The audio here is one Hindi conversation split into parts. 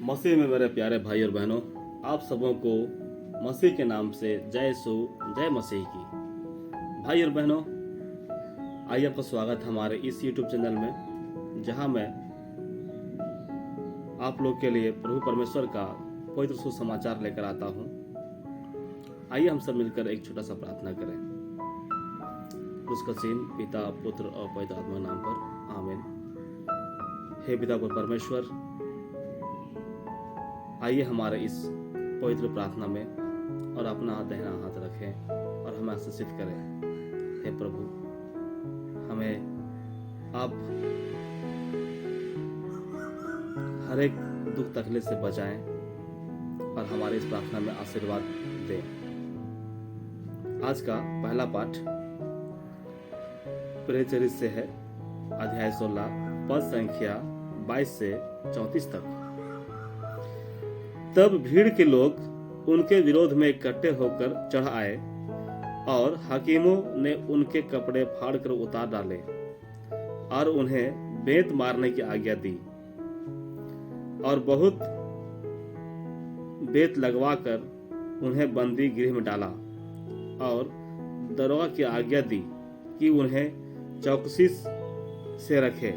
मसीह में मेरे प्यारे भाई और बहनों, आप सबों को मसीह के नाम से जय यीशु, जय मसीह की। भाई और बहनों, आइए आपका स्वागत हमारे इस YouTube चैनल में, जहां मैं आप लोग के लिए प्रभु परमेश्वर का पवित्र सुसमाचार लेकर आता हूं। आइए हम सब मिलकर एक छोटा सा प्रार्थना करें। उसका सीन पिता, पुत्र और पवित्र आत्मा नाम पर, आमीन। हे पिता पर परमेश्वर, आइए हमारे इस पवित्र प्रार्थना में और अपना दाहिना हाथ रखें और हमें आशीषित करें। हे प्रभु, हमें आप हर एक दुख तकलीफ से बचाएं और हमारे इस प्रार्थना में आशीर्वाद दें। आज का पहला पाठ प्रेरित से है, अध्याय 16 पद संख्या 22 से 34 तक। तब भीड़ के लोग उनके विरोध में इकट्ठे होकर चढ़ आए और हाकिमों ने उनके कपड़े फाड़कर उतार डाले और उन्हें बेंत मारने की आज्ञा दी और बहुत बेंत लगवाकर उन्हें बंदी गृह में डाला और दरोगा की आज्ञा दी कि उन्हें चौकसी से रखे।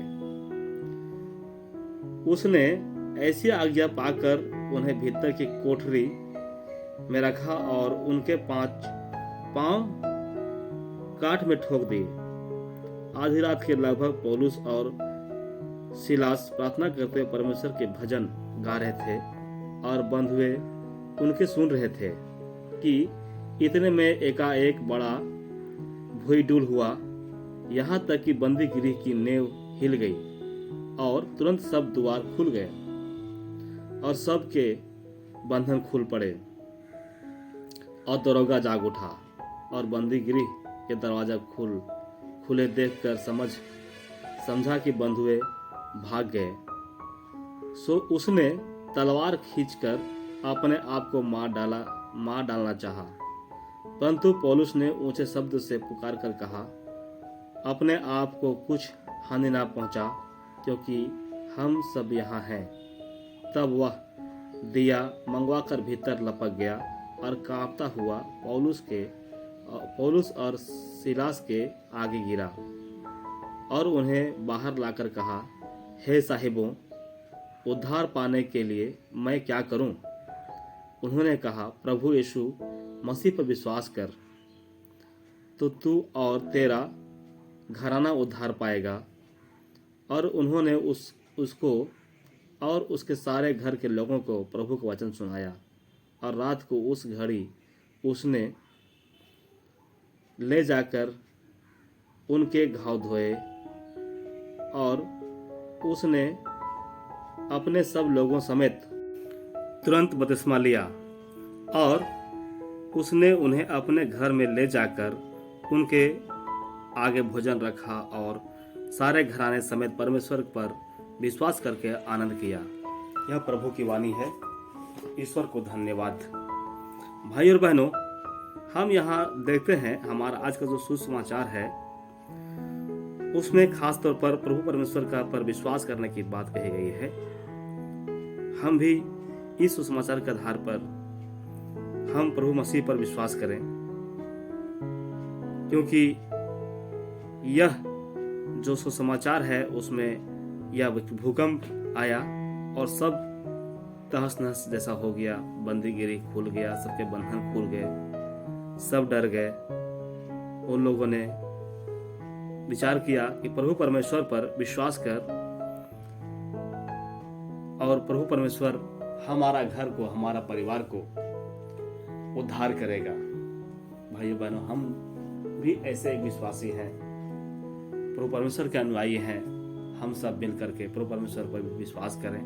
उसने ऐसी आज्ञा पाकर उन्हें भीतर की कोठरी में रखा और उनके 5 पांव काठ में ठोक दिए। आधी रात के लगभग पौलुस और सिलास प्रार्थना करते हुए परमेश्वर के भजन गा रहे थे और बंधुए उनके सुन रहे थे कि इतने में एकाएक बड़ा भूईडूल हुआ, यहाँ तक कि बंदी गृह की नेव हिल गई और तुरंत सब द्वार खुल गए और सबके बंधन खुल पड़े। और दरोगा जाग उठा और बंदी गृह के दरवाजा खुले देखकर समझा कि बंधुए भाग गए। सो उसने तलवार खींचकर अपने आप को मार डालना चाहा, परंतु पौलुस ने ऊंचे शब्द से पुकार कर कहा, अपने आप को कुछ हानि ना पहुंचा, क्योंकि हम सब यहाँ हैं। तब वह दिया मंगवाकर भीतर लपक गया और कांपता हुआ पौलुस और सिलास के आगे गिरा और उन्हें बाहर लाकर कहा, हे साहिबों, उद्धार पाने के लिए मैं क्या करूं? उन्होंने कहा, प्रभु यीशु मसीह पर विश्वास कर तो तू और तेरा घराना उद्धार पाएगा। और उन्होंने उसको और उसके सारे घर के लोगों को प्रभु का वचन सुनाया। और रात को उस घड़ी उसने ले जाकर उनके घाव धोए और उसने अपने सब लोगों समेत तुरंत बपतिस्मा लिया और उसने उन्हें अपने घर में ले जाकर उनके आगे भोजन रखा और सारे घराने समेत परमेश्वर पर विश्वास करके आनंद किया। यह प्रभु की वाणी है। ईश्वर को धन्यवाद। भाई और बहनों, हम यहाँ देखते हैं हमारा आज का जो सुसमाचार है उसमें खास तौर पर प्रभु परमेश्वर का पर विश्वास करने की बात कही गई है। हम भी इस सुसमाचार के आधार पर हम प्रभु मसीह पर विश्वास करें, क्योंकि यह जो सुसमाचार है उसमें यह भूकंप आया और सब तहस नहस जैसा हो गया, बंदी गिरी खुल गया, सबके बंधन खुल गए, सब डर गए। उन लोगों ने विचार किया कि प्रभु परमेश्वर पर विश्वास कर और प्रभु परमेश्वर हमारा घर को, हमारा परिवार को उद्धार करेगा। भाइयों बहनों, हम भी ऐसे एक विश्वासी हैं, प्रभु परमेश्वर के अनुयायी हैं। हम सब मिल करके प्रभु परमेश्वर पर विश्वास करें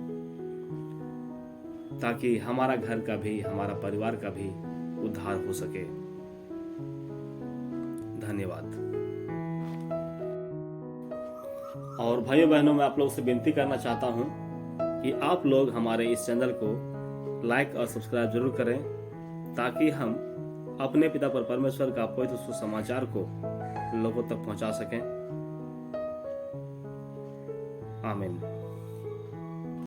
ताकि हमारा घर का भी, हमारा परिवार का भी उद्धार हो सके। धन्यवाद। और भाइयों बहनों, मैं आप लोगों से विनती करना चाहता हूं कि आप लोग हमारे इस चैनल को लाइक और सब्सक्राइब जरूर करें ताकि हम अपने पिता पर परमेश्वर का पवित्र सुसमाचार को लोगों तक पहुंचा सकें। आमीन।